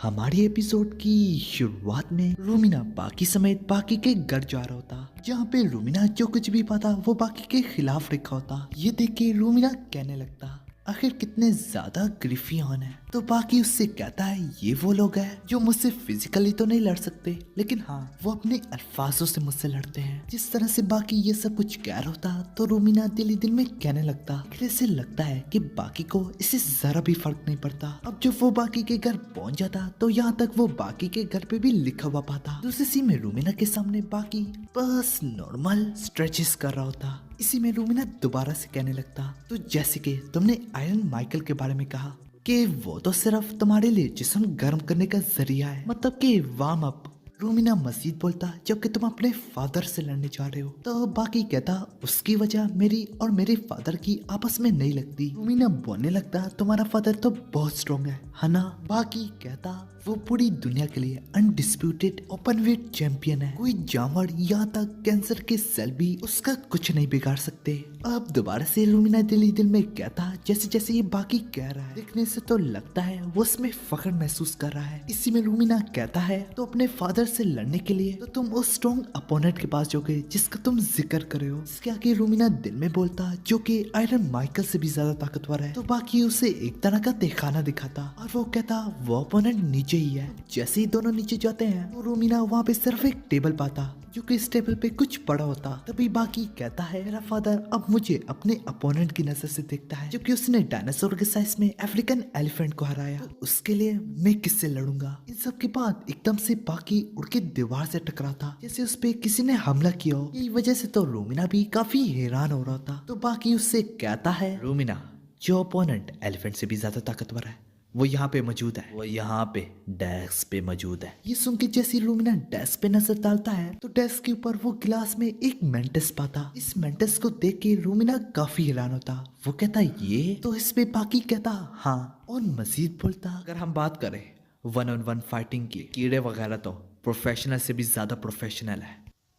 हमारी एपिसोड की शुरुआत में रूमिना बाकी समेत बाकी के घर जा रहा होता, जहाँ पे रूमिना जो कुछ भी पाता वो बाकी के खिलाफ लिखा होता। ये देख के रूमिना कहने लगता आखिर कितने ज्यादा ग्रिफियन है। तो बाकी उससे कहता है ये वो लोग हैं जो मुझसे फिजिकली तो नहीं लड़ सकते, लेकिन हाँ वो अपने अल्फाजों से मुझसे लड़ते हैं। जिस तरह से बाकी ये सब कुछ कह रहा होता तो रूमिना दिल ही दिल में कहने लगता आखिर से लगता है कि बाकी को इससे जरा भी फर्क नहीं पड़ता। अब जब वो बाकी के घर पहुंच जाता तो यहाँ तक वो बाकी के घर पे भी लिखा हुआ पाता। दूसरी सीन में रूमिना के सामने बाकी बस नॉर्मल स्ट्रेचेस कर रहा होता। इसी में रूमिना दोबारा से कहने लगता तो जैसे कि तुमने आयरन माइकल के बारे में कहा कि वो तो सिर्फ तुम्हारे लिए जिस्म गर्म करने का जरिया है, मतलब कि वार्म अप। रूमिना मजीद बोलता जबकि तुम अपने फादर से लड़ने जा रहे हो। तो बाकी कहता उसकी वजह मेरी और मेरे फादर की आपस में नहीं लगती। रूमिना बोलने लगता तुम्हारा फादर तो बहुत स्ट्रॉन्ग है ना। बाकी कहता वो पूरी दुनिया के लिए अनडिस्प्यूटेड ओपन वेट चैंपियन है। कोई जानवर यहाँ तक कैंसर के सेल भी उसका कुछ नहीं बिगाड़ सकते। अब दोबारा से रूमिना दिल ही दिल में कहता जैसे जैसे ये बाकी कह रहा है देखने से तो लगता है वो उसमें फख्र महसूस कर रहा है। इसी में रूमिना कहता है तो अपने फादर से लड़ने के लिए तो तुम उस स्ट्रॉन्ग अपोनेंट के पास जाओगे जिसका तुम जिक्र करे हो। इसके आगे रूमिना दिल में बोलता जो कि आयरन माइकल से भी ज्यादा ताकतवर है। तो बाकी उसे एक तरह का दिखाना दिखाता और वो कहता वो अपोनेंट नीचे ही है। जैसे ही दोनों नीचे जाते हैं तो रूमिना वहाँ पे सिर्फ एक टेबल पाता जो कि इस टेबल पे कुछ पड़ा होता। तभी बाकी कहता है मेरा फादर अब मुझे अपने अपोनेंट की नजर से देखता है, जबकि उसने डायनासोर के साइज में अफ्रीकन एलिफेंट को हराया। तो उसके लिए मैं किससे लड़ूंगा। इन सब के बाद एकदम से बाकी उड़ के दीवार से टकराता जैसे उस पे किसी ने हमला किया हो। यही वजह से तो रूमिना भी काफी हैरान हो रहा था। तो बाकी उससे कहता है रूमिना जो अपोनेंट एलिफेंट से भी ज्यादा ताकतवर है वो यहाँ पे मौजूद है, वो यहाँ पे डेस्क पे मौजूद है। ये सुन के जैसे रूमिना डेस्क पे नजर डालता है तो डेस्क के ऊपर वो गिलास में एक मेंटेस पाता। इस मेंटेस को देख के रूमिना काफी हैरान होता। वो कहता ये तो इस पे बाकी कहता हाँ, और मजीद बोलता अगर हम बात करें 1-on-1 फाइटिंग की, कीड़े वगैरह तो प्रोफेशनल से भी ज्यादा प्रोफेशनल है।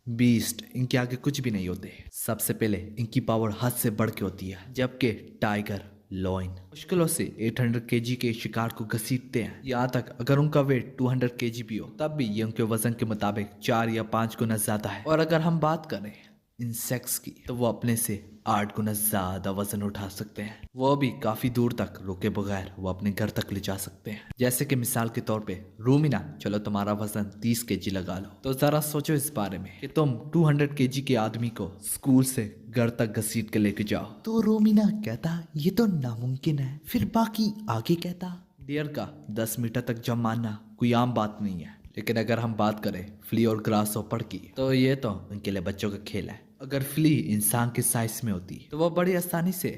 बीस्ट इनके आगे कुछ भी नहीं होते। सबसे पहले इनकी पावर हद से बढ़ के होती है, जबकि टाइगर लॉइन मुश्किलों से 800 केजी के शिकार को घसीटते हैं। यहाँ तक अगर उनका वेट 200 केजी भी हो तब भी ये उनके वजन के मुताबिक 4 या 5 गुना ज्यादा है। और अगर हम बात करें इंसेक्ट्स की तो वो अपने से 8 गुना ज्यादा वजन उठा सकते हैं। वो भी काफी दूर तक रुके बगैर वो अपने घर तक ले जा सकते हैं। जैसे कि मिसाल के तौर पे रूमिना चलो तुम्हारा वजन 30 केजी लगा लो, तो जरा सोचो इस बारे में कि तुम 200 केजी के आदमी को स्कूल से घर तक घसीट के लेके जाओ। तो रूमिना कहता ये तो नामुमकिन है। फिर बाकी आगे कहता डियर का 10 मीटर तक जंप मारना कोई आम बात नहीं है, लेकिन अगर हम बात करें फ्ली और ग्रास हॉपर की तो ये तो उनके लिए बच्चों का खेल है। अगर फ्ली इंसान के साइज में होती तो वो बड़ी आसानी से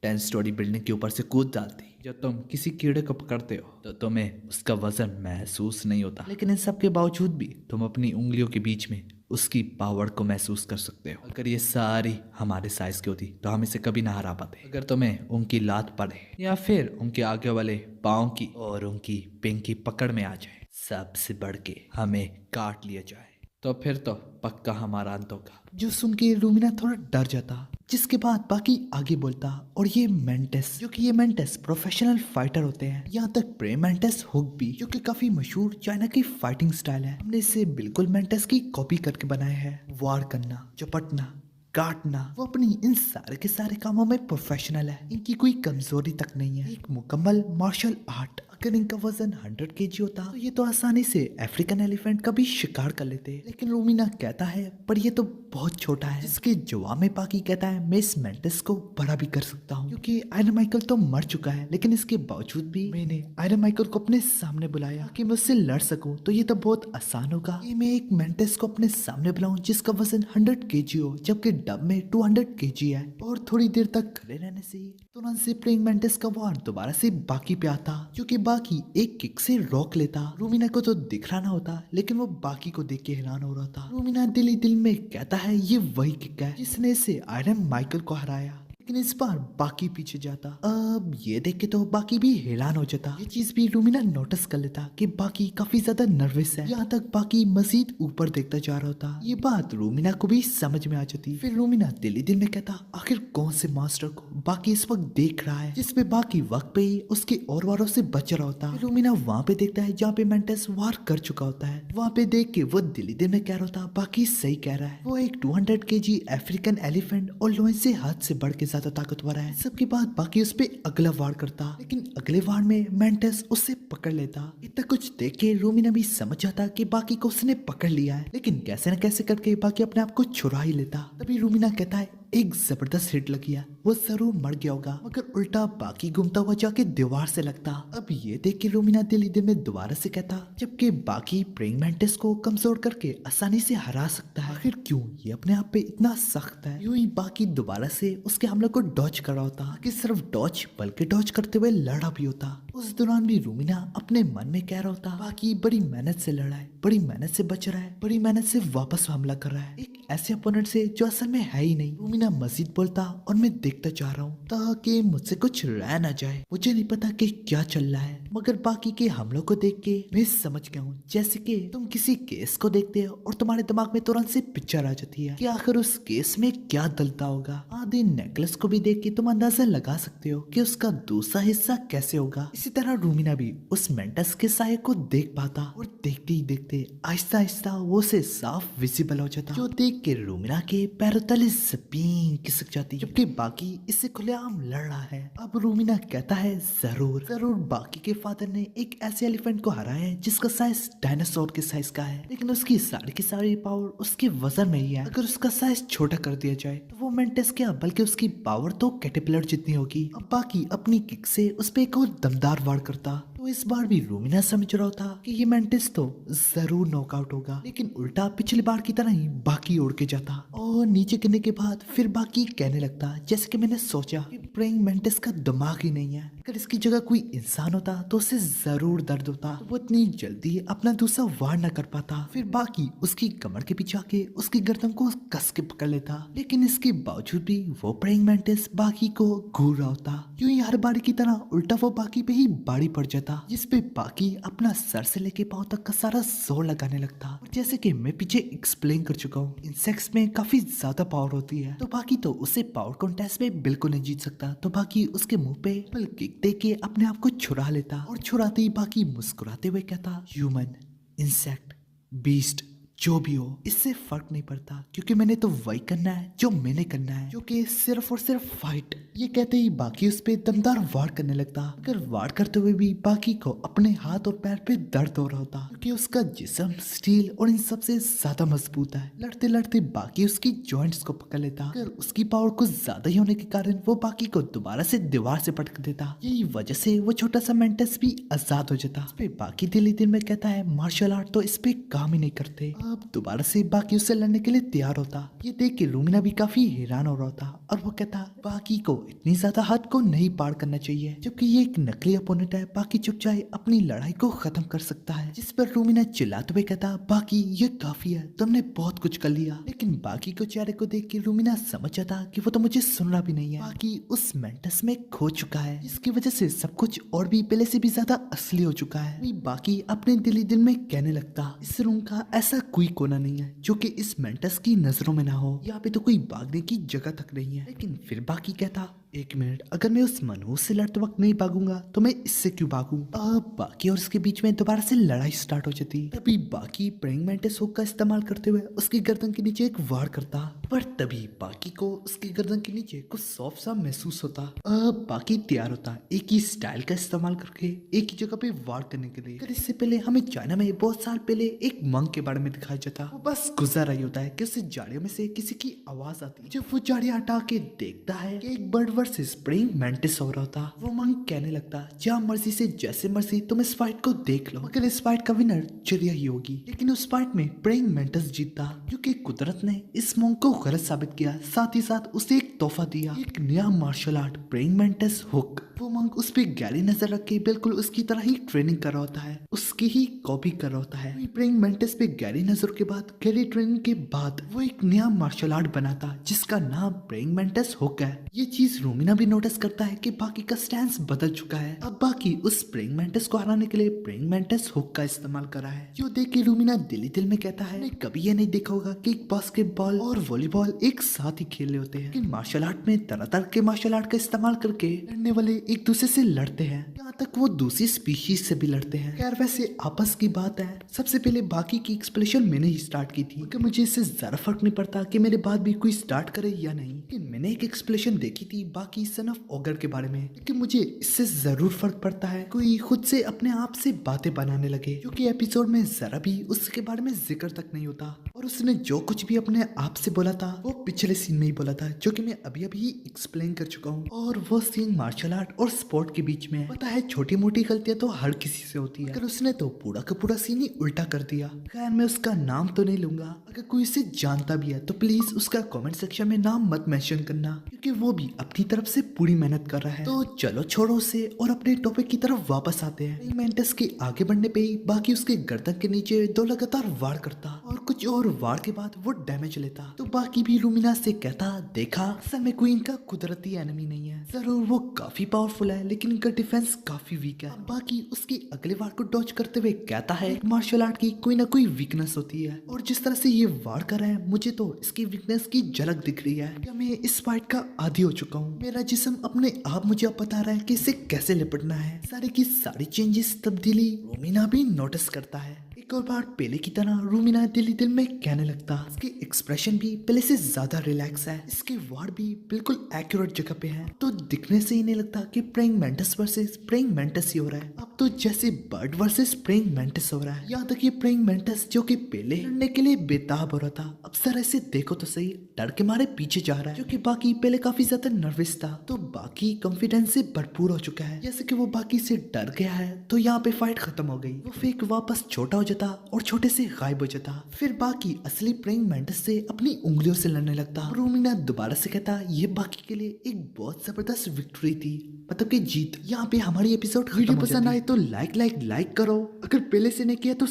10 स्टोरी बिल्डिंग के ऊपर से कूद डालती। जब तुम किसी कीड़े को पकड़ते हो तो तुम्हें उसका वजन महसूस नहीं होता, लेकिन इन सब के बावजूद भी तुम अपनी उंगलियों के बीच में उसकी पावर को महसूस कर सकते हो। अगर ये सारी हमारे साइज की होती तो हम इसे कभी ना हरा पाते। अगर तुम्हें उनकी लात पड़े या फिर उनके आगे वाले पाँव की और उनकी पिंग की पकड़ में आ जाए, सबसे बढ़ के हमें काट लिया जाए, तो फिर तो पक्का हमारा अंत होगा। जो सुन के रूमिना थोड़ा डर जाता, जिसके बाद बाकी आगे बोलता और ये मेंटेस जो कि ये मेंटेस प्रोफेशनल फाइटर होते हैं। यहाँ तक प्रे मेंटेस हुक भी जो कि काफी मशहूर चाइना की फाइटिंग स्टाइल है। हमने इसे बिल्कुल मेंटेस की कॉपी करके बनाया है। वार करना, चपटना, काटना, वो अपनी इन सारे के सारे कामों में प्रोफेशनल है। इनकी कोई कमजोरी तक नहीं है। एक मुकम्मल मार्शल आर्ट। अगर इनका वजन 100 केजी होता तो ये तो आसानी से अफ्रीकन एलिफेंट का भी शिकार कर लेते। लेकिन रूमिना कहता है पर ये तो बहुत छोटा है। जिसके जवाब में बाकी कहता है मैं इस मेंटेस को बड़ा भी कर सकता हूँ, क्योंकि आयरन माइकल तो मर चुका है, लेकिन इसके बावजूद भी मैंने आयरन माइकल को अपने सामने बुलाया कि मैं उससे लड़ सकूं। तो ये तो बहुत आसान होगा कि मैं एक मेंटेस को अपने सामने बुलाऊं जिसका वजन 100 केजी हो, जबकि डब में 200 केजी है। और थोड़ी देर तक खड़े रहने से तुरंत से प्लेइंग मेंटेस का वार दोबारा से बाकी पे आता, जो कि बाकी एक किक से रोक लेता। रूमिना को तो दिख रहा ना होता, लेकिन वो बाकी को देख के हैरान हो रहा था। रूमिना दिल ही दिल में कहता है ये वही किक है जिसने इसे आयरन माइकल को हराया। लेकिन इस बार बाकी पीछे जाता। अब ये देख के तो बाकी भी हैरान हो जाता। ये चीज भी रूमिना नोटिस कर लेता कि बाकी काफी ज्यादा नर्वस है। यहाँ तक बाकी मजीद ऊपर देखता जा रहा होता। ये बात रूमिना को भी समझ में आ जाती। फिर रूमिना दिल ही दिल में कहता, आखिर कौन से मास्टर को बाकी इस वक्त देख रहा है, जिसपे बाकी वक्त पे ही उसके और वारों से बच रहा होता। फिर रूमिना वहाँ पे देखता है जहाँ पे मेंटेस वार कर चुका होता है। वहाँ पे देख के वो दिल ही दिल में कह रहा होता, बाकी सही कह रहा है। वो एक 200 kg अफ्रीकन एलिफेंट और लोहे से हाथ से बढ़ के ज्यादा ताकतवर है। सबके बाद बाकी उस पे अगला वार करता, लेकिन अगले वार में मेंटेस उससे पकड़ लेता। इतना कुछ देख के रूमिना भी समझ जाता कि बाकी को उसने पकड़ लिया है, लेकिन कैसे न कैसे करके बाकी अपने आप को छुड़ा ही लेता। तभी रूमिना कहता है, एक जबरदस्त हिट लगी है, वो जरूर मर गया होगा, मगर उल्टा बाकी घूमता हुआ जाके दीवार से लगता। अब ये देख के रूमिना दिल ही दिल में दोबारा से कहता, जबकि बाकी प्रेइंग मेंटिस को कमजोर करके आसानी से हरा सकता है, आखिर क्यों ये अपने आप पे इतना सख्त है। यूं ही बाकी दोबारा से उसके हमले को डॉज कर रहा होता, कि सिर्फ डॉज बल्कि डॉज करते हुए लड़ा भी होता। उस दौरान भी रूमिना अपने मन में कह रहा होता, बाकी बड़ी मेहनत से लड़ा है, बड़ी मेहनत से बच रहा है, बड़ी मेहनत से वापस हमला कर रहा है, एक ऐसे अपोनेंट से जो असल में है ही नहीं। रूमिना मजीद बोलता और मैं देखता जा रहा हूँ ताकि मुझसे कुछ रह ना जाए। मुझे नहीं पता कि क्या चल रहा है, मगर बाकी के हमलों को देख के मैं समझ गया हूँ, जैसे कि तुम किसी केस को देखते हो और तुम्हारे दिमाग में तुरंत से पिक्चर आ जाती है कि आखिर उस केस में क्या दलता होगा। आधे नेकलेस को भी देख के तुम अंदाजा लगा सकते हो कि उसका दूसरा हिस्सा कैसे होगा। इसी तरह रूमिना भी उस मेंटस के साये को देख पाता और देखते ही देखते आहिस्ता आहिस्ता वो से साफ विजिबल हो जाता, जो देख के रूमिना के पैरों तले जमीन खिसक जाती, जबकि बाकी इससे खुलेआम लड़ रहा है। अब रूमिना कहता है, जरूर जरूर बाकी के फादर ने एक ऐसे एलिफेंट को हराया है जिसका साइज डायनासोर के साइज का है, लेकिन उसकी सारी की सारी पावर उसके वजन में ही है। अगर उसका साइज छोटा कर दिया जाए तो वो मेंटेस क्या बल्कि उसकी पावर तो कैटरपिलर जितनी होगी। अब बाकी अपनी किक से उस पे एक और दमदार वार करता, तो इस बार भी रूमिना समझ रहा था कि ये मेंटिस तो जरूर नॉकआउट होगा, लेकिन उल्टा पिछली बार की तरह ही बाकी उड़ के जाता और नीचे गिरने के बाद फिर बाकी कहने लगता, जैसे कि मैंने सोचा कि प्रेइंग मेंटिस का दिमाग ही नहीं है, अगर इसकी जगह कोई इंसान होता तो उसे जरूर दर्द होता, तो वो इतनी जल्दी अपना दूसरा वार न कर पाता। फिर बाकी उसकी कमर के पीछे आके उसकी गर्दन को कस के पकड़ लेता, लेकिन इसके बावजूद भी वो प्रेइंग मेंटिस बाकी को घूर रहा होता। यूं ही हर बारी की तरह उल्टा वो बाकी पे ही बाड़ी पड़ जाता, जिसपे बाकी अपना सर से लेके पांव तक का सारा जोर लगाने लगता। और जैसे कि मैं पीछे एक्सप्लेन कर चुका हूँ, इंसेक्ट्स में काफी ज्यादा पावर होती है, तो बाकी तो उसे पावर कॉन्टेस्ट में बिल्कुल नहीं जीत सकता। तो बाकी उसके मुंह पे किक दे के अपने आप को छुड़ा लेता और छुड़ाते ही बाकी मुस्कुराते हुए कहता, ह्यूमन, इंसेक्ट, बीस्ट, जो भी हो इससे फर्क नहीं पड़ता, क्योंकि मैंने तो वही करना है जो मैंने करना है, जो कि सिर्फ और सिर्फ फाइट। ये कहते ही बाकी उस पे दमदार वार करने लगता, अगर वार करते हुए भी बाकी को अपने हाथ और पैर पे दर्द हो रहा होता, क्योंकि उसका जिस्म स्टील और इन सबसे ज्यादा मजबूत है। लड़ते लड़ते बाकी उसकी जॉइंट्स को पकड़ लेता, अगर उसकी पावर कुछ ज्यादा ही होने के कारण वो बाकी को दोबारा से दीवार से पटक देता। यही वजह से वो छोटा सा मेंटस भी आजाद हो जाता। इस पे बाकी दिल ही दिल में कहता है, मार्शल आर्ट तो इस पे काम ही नहीं करते। अब दोबारा से बाकी उससे लड़ने के लिए तैयार होता। ये देख के रूमिना भी काफी हैरान हो रहा था और वो कहता, बाकी को इतनी ज्यादा हद को नहीं पार करना चाहिए, जबकि ये एक नकली अपोनेंट है, बाकी चुप जाए अपनी लड़ाई को खत्म कर सकता है। जिस पर रूमिना चिल्लाते हुए कहता, बाकी ये काफी है, तुमने बहुत कुछ कर लिया। लेकिन बाकी को चेहरे को देख के रूमिना समझ जाता कि वो तो मुझे सुन रहा भी नहीं है। बाकी उस मेंटस में खो चुका है, जिसकी वजह से सब कुछ और भी पहले से भी ज्यादा असली हो चुका है। बाकी अपने दिल ही दिल में कहने लगता, इस रूम का ऐसा कोई कोना नहीं है जो कि इस मेंटस की नजरों में ना हो, यहाँ पे तो कोई भागने की जगह तक नहीं है। लेकिन फिर बाकी कहता, एक मिनट, अगर मैं उस मनहूस से लड़ते वक्त नहीं भागूंगा तो मैं इससे क्यों भागूं? अब बाकी और उसके बीच में दोबारा से लड़ाई स्टार्ट हो जाती। तभी बाकी प्रेइंग मेंटिस हुक का इस्तेमाल करते हुए उसकी गर्दन के नीचे एक वार करता, पर तभी बाकी को उसकी गर्दन के नीचे कुछ सॉफ्ट सा महसूस होता। अब बाकी तैयार होता एक ही स्टाइल का इस्तेमाल करके एक ही जगह पे वार करने के लिए। अगर इससे पहले हमें चाइना में बहुत साल पहले एक मंक के बारे में दिखाया जाता, वो बस गुजर रही होता है कि उसे झाड़ियों में से किसी की आवाज आती है। जब वो झाड़ियां हटा के देखता है कि एक बर्ड वर्सेस प्रेइंग मेंटिस हो रहा था, वो मंक कहने लगता, जहाँ मर्जी से जैसे मर्जी तुम इस फाइट को देख लो, मगर इस फाइट का विनर चिड़िया ही होगी। लेकिन उस फाइट में प्रेइंग मेंटिस जीतता, क्योंकि कुदरत ने इस मंक को गलत साबित किया, साथ ही साथ उसे एक तोहफा दिया, एक नया martial art praying mantis hook. वो मंक उस पे गहरी नजर रख के बिल्कुल उसकी तरह ही ट्रेनिंग कर रहा होता है। उस उसकी ही कॉपी कर रहा होता है। प्रेइंग मेंटिस पे गैरी नजर के बाद, गैरी ट्रेनिंग के बाद वो एक नया मार्शल आर्ट बनाता जिसका नाम प्रेइंग मेंटिस हुक है। ये चीज रोमिना भी नोटिस करता है कि बाकी का स्टैंस बदल चुका है। अब बाकी उस प्रेइंग मेंटिस को हराने के लिए प्रेइंग मेंटिस हुक का इस्तेमाल कर रहा है। जो देख के रोमिना दिल ही दिल में कहता है, मैंने कभी ये नहीं देखा होगा कि बास्केटबॉल और वॉलीबॉल एक साथ ही खेल रहे होते हैं। लेकिन मार्शल आर्ट में तरह तरह के मार्शल आर्ट का इस्तेमाल करके लड़ने वाले एक दूसरे से लड़ते हैं, यहाँ तक वो दूसरी स्पीशीज से भी लड़ते हैं। खैर वैसे आपस की बात है, सबसे पहले बाकी की एक्सप्लेनेशन मैंने ही स्टार्ट की थी क्योंकि मुझे इससे ज्यादा फर्क नहीं पड़ता कि मेरे बाद भी कोई स्टार्ट करे या नहीं। लेकिन मैंने एक एक्सप्लेनेशन देखी थी बाकी सन ऑफ ओगर के बारे में, लेकिन मुझे इससे जरूर फर्क पड़ता है कोई खुद से अपने आप से बातें बनाने लगे, क्योंकि एपिसोड में जरा भी उसके बारे में जिक्र तक नहीं होता। और उसने जो कुछ भी अपने आप से बोला था वो पिछले सीन में ही बोला था, जो कि मैं अभी अभी एक्सप्लेन कर चुका हूँ। और वो सीन मार्शल आर्ट और स्पोर्ट के बीच में है। पता है छोटी मोटी गलतियां तो हर किसी से होती है, अगर उसने तो पूरा का पूरा सीन ही उल्टा कर दिया। खैर मैं उसका नाम तो नहीं लूंगा, अगर कोई उसे जानता भी है तो प्लीज उसका कमेंट सेक्शन में नाम मत मेंशन करना, क्योंकि वो भी अपनी तरफ से पूरी मेहनत कर रहा है। तो चलो छोड़ो उसे और अपने टॉपिक की तरफ वापस आते हैं। मेंटिस के आगे बढ़ने पे ही बाकी उसके गर्दन के नीचे दो लगातार वार करता और कुछ और वार के बाद वो डैमेज लेता। तो बाकी भी लुमिना से कहता, देखा असल में कोई इनका कुदरती एनिमी नहीं है, जरूर वो काफी पावरफुल है लेकिन इनका डिफेंस काफी वीक है। बाकी उसके अगले वार को डॉज करते हुए कहता है, मार्शल आर्ट की कोई ना कोई वीकनेस होती है और जिस तरह से ये वार कर रहा है मुझे तो इसकी वीकनेस की झलक दिख रही है। क्या मैं इस फाइट का आदी हो चुका हूँ? मेरा जिस्म अपने आप मुझे अब बता रहा है कि इसे कैसे निपटना है। सारी की सारी चेंजेस तब्दीली रोमिना भी नोटिस करता है। एक और बार पहले की तरह रोमिना दिल ही दिल में कहने लगता, इसके एक्सप्रेशन भी पहले से ज्यादा रिलैक्स है, इसके वार्ड भी बिल्कुल एक्यूरेट जगह पे है। तो दिखने से ही नहीं लगता कि praying mantis versus praying mantis ही हो रहा है, अब तो जैसे बर्ड वर्सेस प्रेइंग मेंटिस हो रहा है। यहाँ तक ये प्रेइंग मेंटिस जो कि पहले लड़ने के लिए बेताब हो रहा था, अब जरा इसे देखो तो सही, डर के मारे पीछे जा रहा है, जो कि बाकी पहले काफी ज्यादा नर्वस था। तो बाकी कॉन्फिडेंस से भरपूर हो चुका है, जैसे कि वो बाकी से डर गया है। तो यहाँ पे फाइट खत्म हो गई, वो फेक वापस छोटा हो जाता और छोटे से गायब हो जाता। फिर बाकी असली प्रेइंग मेंटिस से अपनी उंगलियों से लड़ने लगता। रोमिना दोबारा से कहता, ये बाकी के लिए एक बहुत जबरदस्त विक्ट्री थी, मतलब कि जीत। यहाँ पे हमारी एपिसोड वीडियो पसंद आए तो लाइक करो, अगर पहले से नहीं किया तो